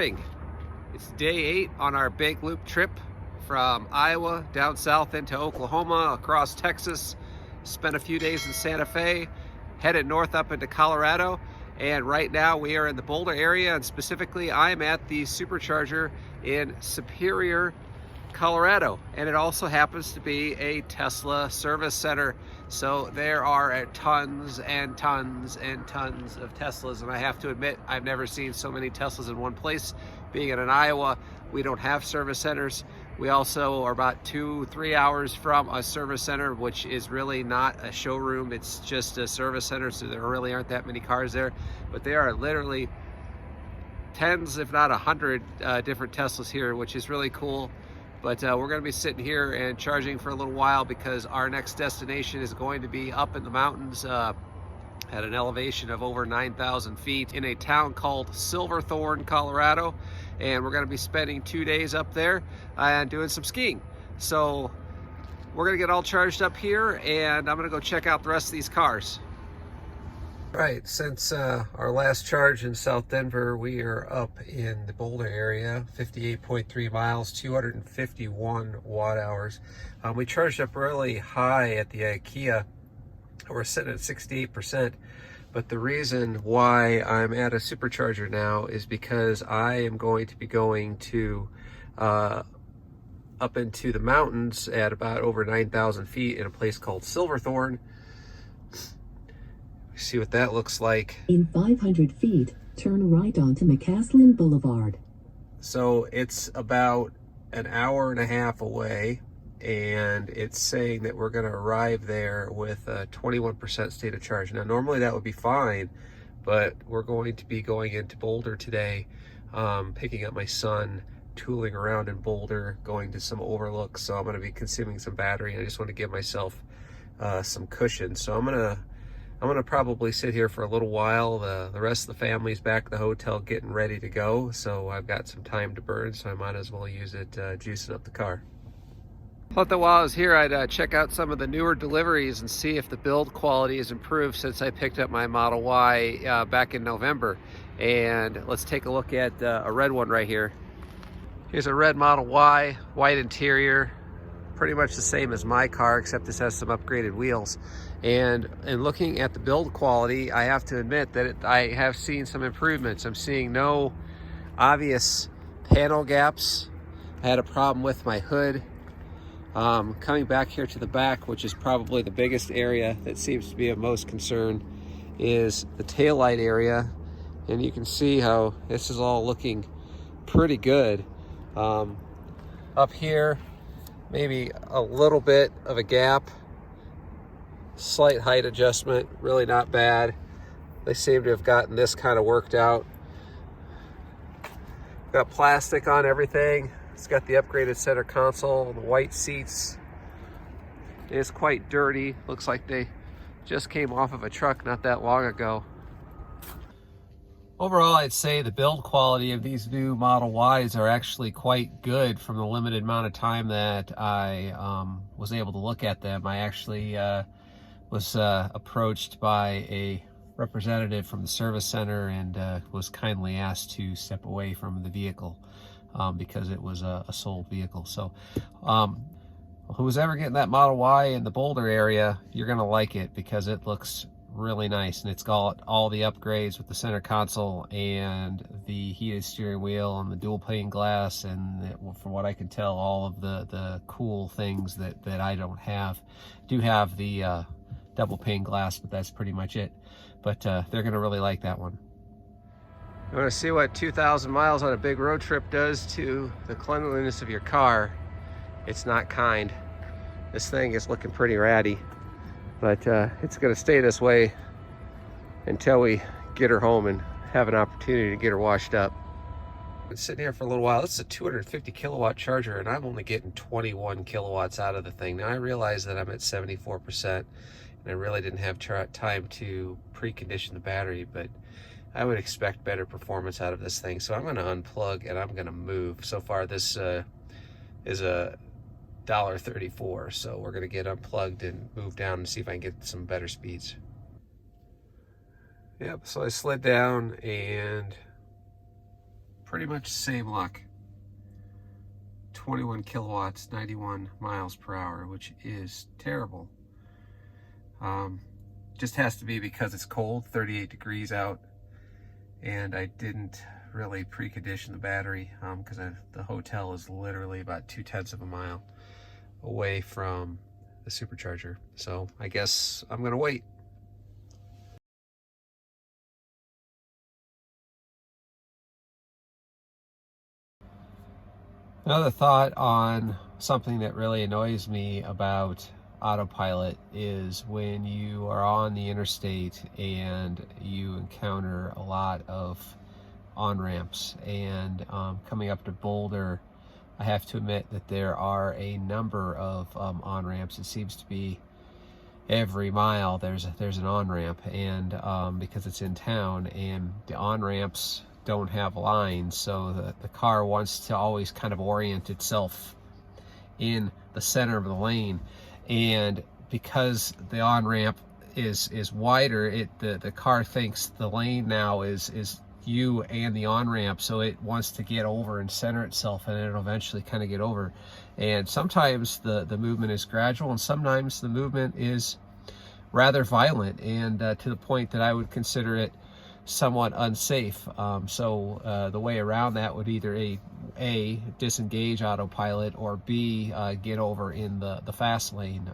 morning. It's day 8 on our big loop trip from Iowa down south into Oklahoma, across Texas, spent a few days in Santa Fe, headed north up into Colorado, and right now we are in the Boulder area, and specifically I'm at the Supercharger in Superior, Colorado, and it also happens to be a Tesla service center. So there are tons and tons and tons of Teslas, and I have to admit I've never seen so many Teslas in one place. Being in Iowa, we don't have service centers. We also are about 2-3 hours from a service center, which is really not a showroom, it's just a service center, so there really aren't that many cars there. But there are literally tens, if not 100 different Teslas here, which is really cool. But we're going to be sitting here and charging for a little while because our next destination is going to be up in the mountains at an elevation of over 9,000 feet in a town called Silverthorne, Colorado. And we're going to be spending 2 days up there and doing some skiing. So we're going to get all charged up here, and I'm going to go check out the rest of these cars. Right, since our last charge in South Denver, we are up in the Boulder area, 58.3 miles, 251 watt hours. We charged up really high at the IKEA. We're sitting at 68%, but the reason why I'm at a supercharger now is because I am going to be going to up into the mountains at about over 9,000 feet in a place called Silverthorne. See what that looks like. In 500 feet, turn right onto McCaslin Boulevard. So it's about an hour and a half away, and it's saying that we're going to arrive there with a 21% state of charge. Now, normally that would be fine, but we're going to be going into Boulder today, picking up my son, tooling around in Boulder, going to some Overlook, so I'm going to be consuming some battery. I just want to give myself some cushion. So I'm gonna probably sit here for a little while. The rest of the family's back at the hotel getting ready to go, so I've got some time to burn, so I might as well use it juicing up the car. Thought that while I was here, I'd check out some of the newer deliveries and see if the build quality has improved since I picked up my Model Y back in November. And let's take a look at a red one right here. Here's a red Model Y, white interior, pretty much the same as my car, except this has some upgraded wheels. And in looking at the build quality, I have to admit that I have seen some improvements. I'm seeing no obvious panel gaps. I had a problem with my hood. Coming back here to the back, which is probably the biggest area that seems to be of most concern, is the taillight area. And you can see how this is all looking pretty good. Up here, maybe a little bit of a gap. Slight height adjustment, really not bad. They seem to have gotten this kind of worked out. Got plastic on everything. It's got the upgraded center console, the white seats. It is quite dirty. Looks like they just came off of a truck not that long ago. Overall, I'd say the build quality of these new Model Ys are actually quite good from the limited amount of time that I was able to look at them. I actually was approached by a representative from the service center and was kindly asked to step away from the vehicle because it was a sold vehicle. So who's ever getting that Model Y in the Boulder area, you're gonna like it because it looks really nice, and it's got all the upgrades with the center console and the heated steering wheel and the dual pane glass, and from what I can tell, all of the cool things that I don't have. Do have the double pane glass, but that's pretty much it. But they're gonna really like that one. You want to see what 2,000 miles on a big road trip does to the cleanliness of your car? It's not kind. This thing is looking pretty ratty, but it's gonna stay this way until we get her home and have an opportunity to get her washed up. Been sitting here for a little while. This is a 250 kilowatt charger, and I'm only getting 21 kilowatts out of the thing. Now I realize that I'm at 74%, and I really didn't have time to precondition the battery, but I would expect better performance out of this thing. So I'm gonna unplug and I'm gonna move. So far this is a $1.34, so we're gonna get unplugged and move down and see if I can get some better speeds. Yep, so I slid down and pretty much the same luck. 21 kilowatts, 91 miles per hour, which is terrible. Just has to be because it's cold, 38 degrees out, and I didn't really precondition the battery because the hotel is literally about 2/10 of a mile away from the supercharger. So I guess I'm gonna wait. Another thought on something that really annoys me about autopilot is when you are on the interstate and you encounter a lot of on-ramps. And coming up to Boulder, I have to admit that there are a number of on-ramps. It seems to be every mile there's an on-ramp, and because it's in town, and the on-ramps don't have lines, so the car wants to always kind of orient itself in the center of the lane. And because the on-ramp is wider, the car thinks the lane now is you and the on-ramp, so it wants to get over and center itself, and it'll eventually kind of get over. And sometimes the movement is gradual, and sometimes the movement is rather violent, and to the point that I would consider it somewhat unsafe. So the way around that would either A, disengage autopilot, or B, get over in the fast lane,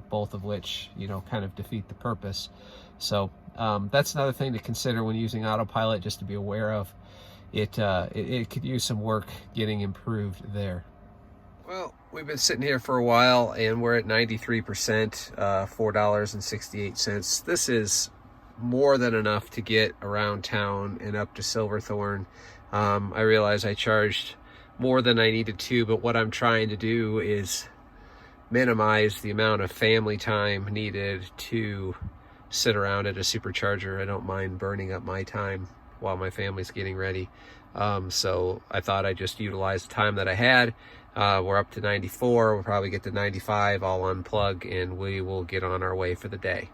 both of which, you know, kind of defeat the purpose. So that's another thing to consider when using autopilot, just to be aware of. It could use some work getting improved there. Well, we've been sitting here for a while, and we're at 93%, $4.68. This is more than enough to get around town and up to Silverthorne. I realize I charged more than I needed to, but what I'm trying to do is minimize the amount of family time needed to sit around at a supercharger. I don't mind burning up my time while my family's getting ready. So I thought I'd just utilize the time that I had. We're up to 94. We'll probably get to 95. I'll unplug and we will get on our way for the day.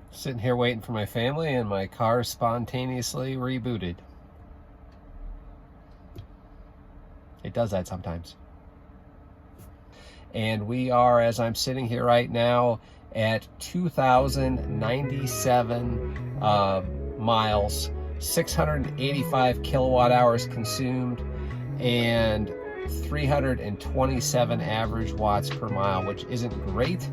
Sitting here waiting for my family, and my car spontaneously rebooted. It does that sometimes. And we are, as I'm sitting here right now, at 2,097 miles, 685 kilowatt hours consumed, and 327 average watts per mile, which isn't great.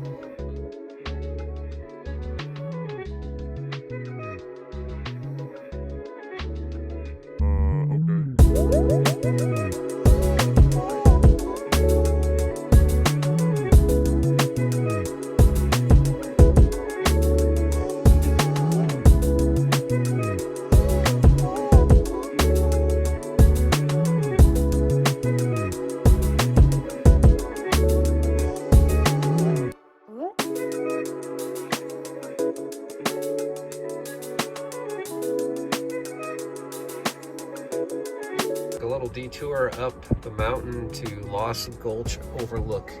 A little detour up the mountain to Gulch Overlook,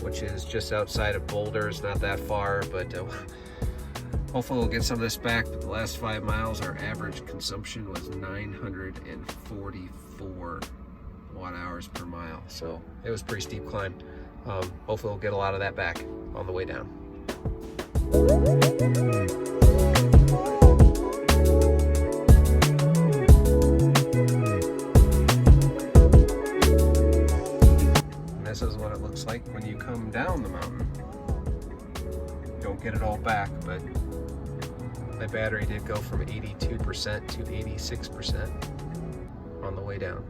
which is just outside of Boulder. It's not that far, but hopefully we'll get some of this back. But the last 5 miles, our average consumption was 944 watt hours per mile. So it was a pretty steep climb. Hopefully we'll get a lot of that back on the way down. This is what it looks like when you come down the mountain. You don't get it all back, but my battery did go from 82% to 86% on the way down.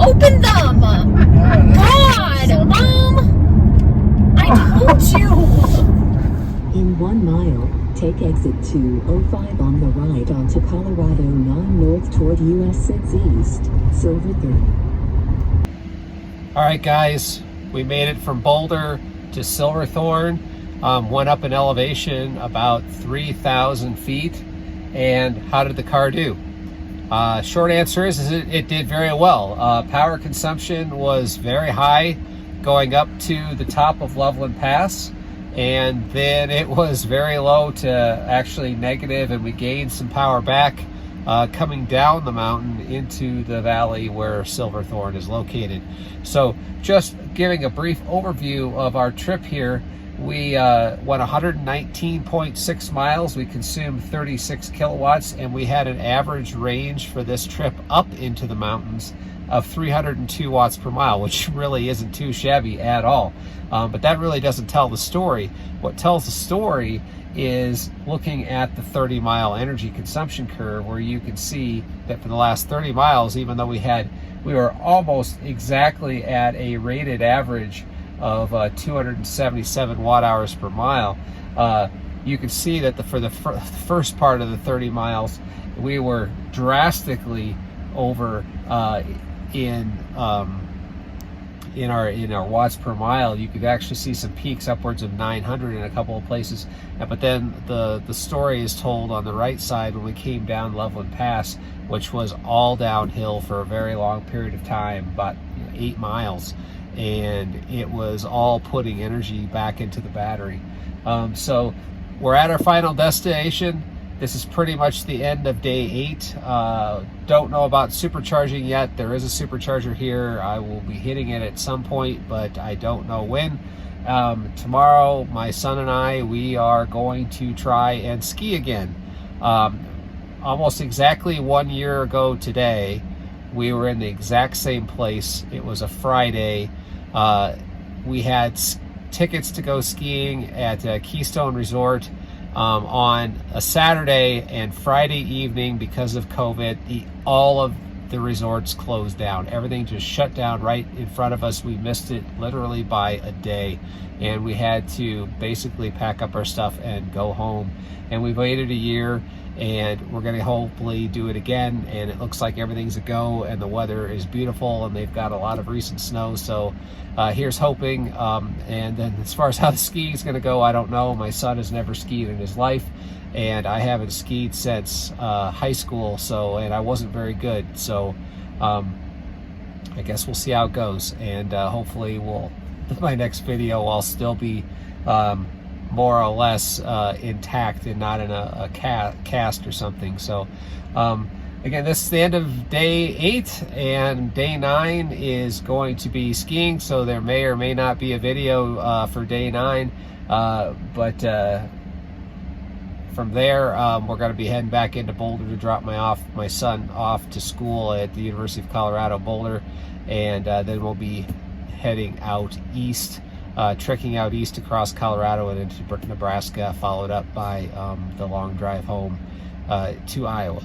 opened them. God, Mom. I told you. In 1 mile, take exit 205 on the right onto Colorado 9 north toward US 6 east, Silverthorne. All right, guys, we made it from Boulder to Silverthorne. Went up in elevation about 3,000 feet. And how did the car do? Short answer is it did very well. Power consumption was very high going up to the top of Loveland Pass, and then it was very low to actually negative, and we gained some power back coming down the mountain into the valley where Silverthorne is located. So just giving a brief overview of our trip here, we went 119.6 miles. We consumed 36 kilowatts, and we had an average range for this trip up into the mountains of 302 watts per mile, which really isn't too shabby at all. But that really doesn't tell the story. What tells the story is looking at the 30-mile energy consumption curve, where you can see that for the last 30 miles, even though we were almost exactly at a rated average of 277 watt hours per mile, you can see that for the first part of the 30 miles, we were drastically over in our watts per mile. You could actually see some peaks upwards of 900 in a couple of places. But then the story is told on the right side when we came down Loveland Pass, which was all downhill for a very long period of time, about 8 miles. And it was all putting energy back into the battery. So we're at our final destination. This is pretty much the end of day 8. Don't know about supercharging yet. There is a supercharger here. I will be hitting it at some point, but I don't know when. Tomorrow, my son and I, we are going to try and ski again. Almost exactly 1 year ago today, we were in the exact same place. It was a Friday. We had tickets to go skiing at Keystone Resort on a Saturday, and Friday evening, because of COVID, all of the resorts closed down. Everything just shut down right in front of us. We missed it literally by a day, and we had to basically pack up our stuff and go home. And we waited a year, and we're going to hopefully do it again. And it looks like everything's a go, and the weather is beautiful, and they've got a lot of recent snow. So here's hoping. And then as far as how the skiing is going to go, I don't know. My son has never skied in his life, and I haven't skied since high school. And I wasn't very good. So I guess we'll see how it goes. And hopefully my next video, I'll still be more or less intact and not in a cast or something. So again, this is the end of day 8, and day 9 is going to be skiing, so there may or may not be a video for day 9, but from there we're going to be heading back into Boulder to drop my son off to school at the University of Colorado Boulder, and then we'll be heading out east, trekking out east across Colorado and into Nebraska, followed up by the long drive home to Iowa.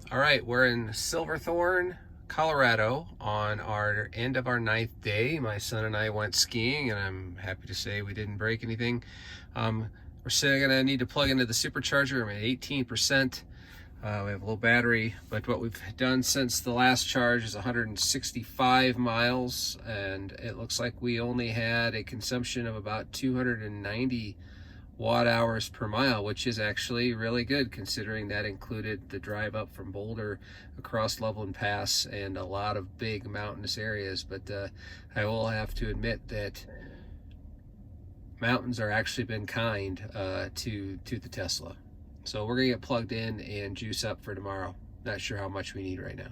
All right, we're in Silverthorne, Colorado on our end of our 9th day. My son and I went skiing, and I'm happy to say we didn't break anything. We're still gonna need to plug into the supercharger. I'm at 18%. We have a low battery, but what we've done since the last charge is 165 miles, and it looks like we only had a consumption of about 290 watt hours per mile, which is actually really good considering that included the drive up from Boulder across Loveland Pass and a lot of big mountainous areas. But I will have to admit that mountains are actually been kind to the Tesla. So we're gonna get plugged in and juice up for tomorrow. Not sure how much we need right now.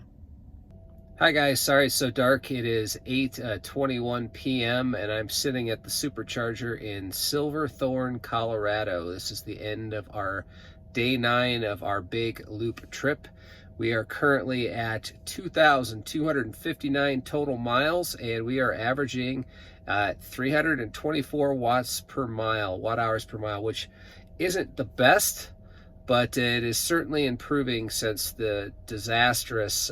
Hi guys, sorry it's so dark. It is 8:21 p.m. and I'm sitting at the Supercharger in Silverthorne, Colorado. This is the end of our day 9 of our big loop trip. We are currently at 2,259 total miles, and we are averaging 324 watt hours per mile, which isn't the best, but it is certainly improving since the disastrous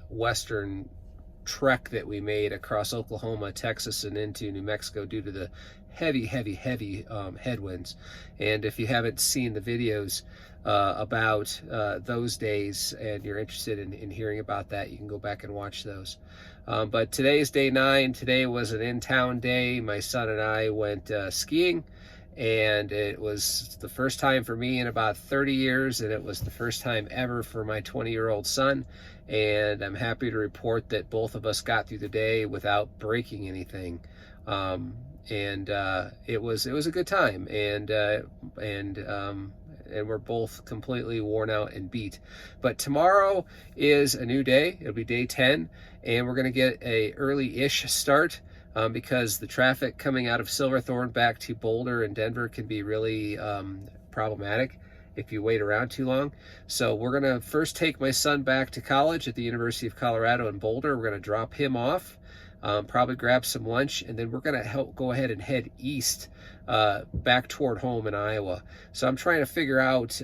western trek that we made across Oklahoma, Texas, and into New Mexico due to the heavy headwinds. And if you haven't seen the videos about those days and you're interested in hearing about that, you can go back and watch those. But today is day 9. Today was an in-town day. My son and I went skiing, and it was the first time for me in about 30 years, and it was the first time ever for my 20-year-old son. And I'm happy to report that both of us got through the day without breaking anything. It was a good time, and we're both completely worn out and beat. But tomorrow is a new day. It'll be day 10, and we're going to get a early-ish start. Because the traffic coming out of Silverthorne back to Boulder and Denver can be really problematic if you wait around too long. So we're going to first take my son back to college at the University of Colorado in Boulder. We're going to drop him off, probably grab some lunch, and then we're going to go ahead and head east back toward home in Iowa. So I'm trying to figure out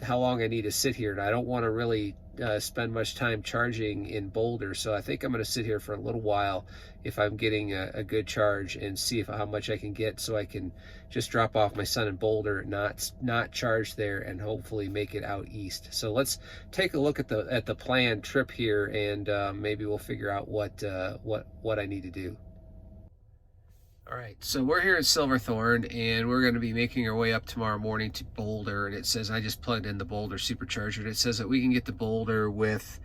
how long I need to sit here, and I don't want to really spend much time charging in Boulder, so I think I'm going to sit here for a little while if I'm getting a good charge, and see how much I can get, so I can just drop off my son in Boulder, not charge there, and hopefully make it out east. So let's take a look at the planned trip here, and maybe we'll figure out what I need to do. All right, so we're here in Silverthorne, and we're going to be making our way up tomorrow morning to Boulder. And it says, I just plugged in the Boulder Supercharger, and it says that we can get to Boulder with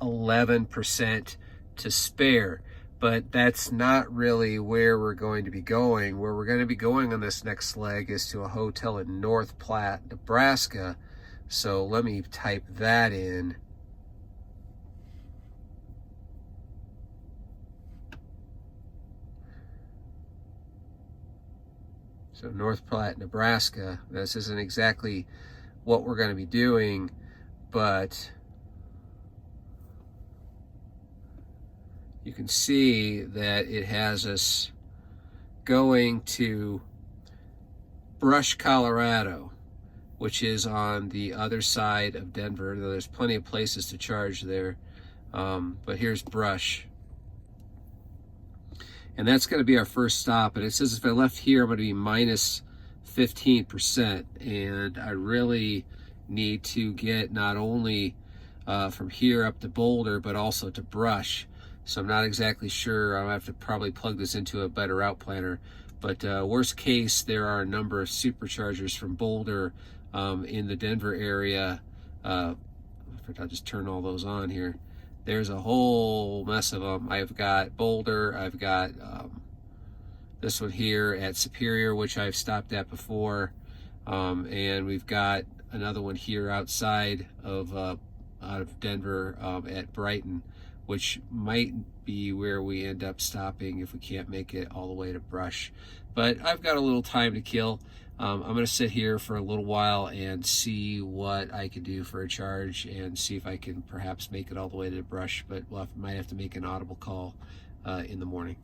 11% to spare. But that's not really where we're going to be going. Where we're going to be going on this next leg is to a hotel in North Platte, Nebraska. So let me type that in. So North Platte, Nebraska. This isn't exactly what we're going to be doing, but you can see that it has us going to Brush, Colorado, which is on the other side of Denver. There's plenty of places to charge there, but here's Brush. And that's going to be our first stop. And it says if I left here, I'm going to be minus 15%. And I really need to get not only from here up to Boulder, but also to Brush. So I'm not exactly sure. I'll have to probably plug this into a better route planner. But worst case, there are a number of superchargers from Boulder in the Denver area. I'll just turn all those on here. There's a whole mess of them. I've got Boulder, I've got this one here at Superior, which I've stopped at before, and we've got another one here outside of out of Denver at Brighton, which might be where we end up stopping if we can't make it all the way to Brush. But I've got a little time to kill. I'm going to sit here for a little while and see what I can do for a charge, and see if I can perhaps make it all the way to the Brush, but might have to make an audible call in the morning.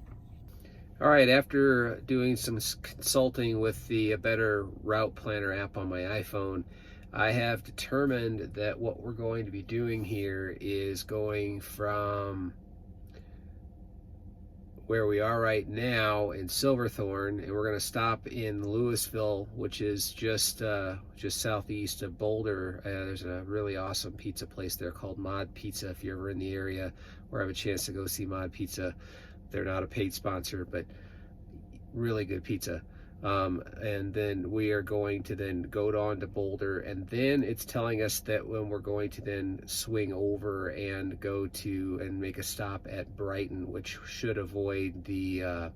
All right, after doing some consulting with the Better Route Planner app on my iPhone, I have determined that what we're going to be doing here is going from where we are right now in Silverthorne, and we're going to stop in Louisville, which is just southeast of Boulder. There's a really awesome pizza place there called Mod Pizza. If you're ever in the area or have a chance to go see Mod Pizza, they're not a paid sponsor, but really good pizza. And then we are going to then go on to Boulder, and then it's telling us that when we're going to then swing over and go to and make a stop at Brighton, which should avoid the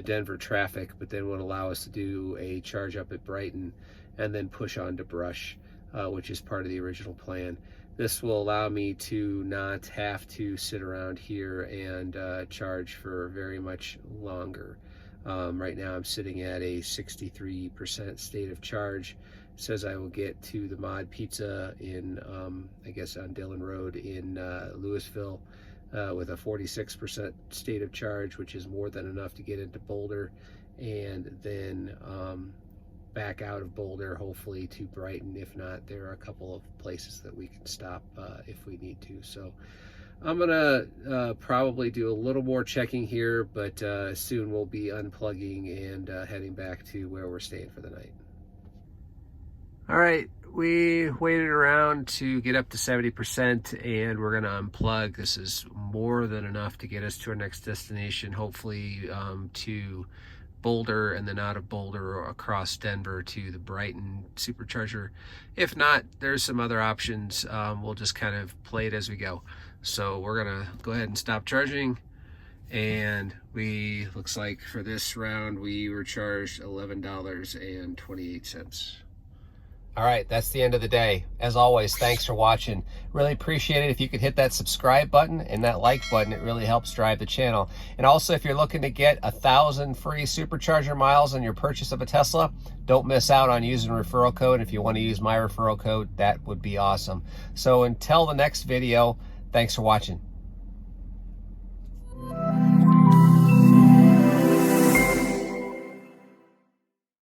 Denver traffic, but then would allow us to do a charge up at Brighton and then push on to Brush, which is part of the original plan. this will allow me to not have to sit around here and charge for very much longer. Right now I'm sitting at a 63% state of charge. It says I will get to the Mod Pizza in, I guess on Dillon Road in Louisville with a 46% state of charge, which is more than enough to get into Boulder, and then back out of Boulder, hopefully to Brighton. If not, there are a couple of places that we can stop if we need to. So I'm gonna probably do a little more checking here, but soon we'll be unplugging and heading back to where we're staying for the night. All right, we waited around to get up to 70% and we're gonna unplug. This is more than enough to get us to our next destination, hopefully to Boulder, and then out of Boulder or across Denver to the Brighton Supercharger. If not, there's some other options. We'll just kind of play it as we go. So we're gonna go ahead and stop charging, and looks like for this round we were charged $11.28. All right, that's the end of the day. As always, thanks for watching. Really appreciate it if you could hit that subscribe button and that like button. It really helps drive the channel. And also, if you're looking to get 1,000 free Supercharger miles on your purchase of a Tesla, don't miss out on using a referral code. If you want to use my referral code, that would be awesome. So until the next video, thanks for watching.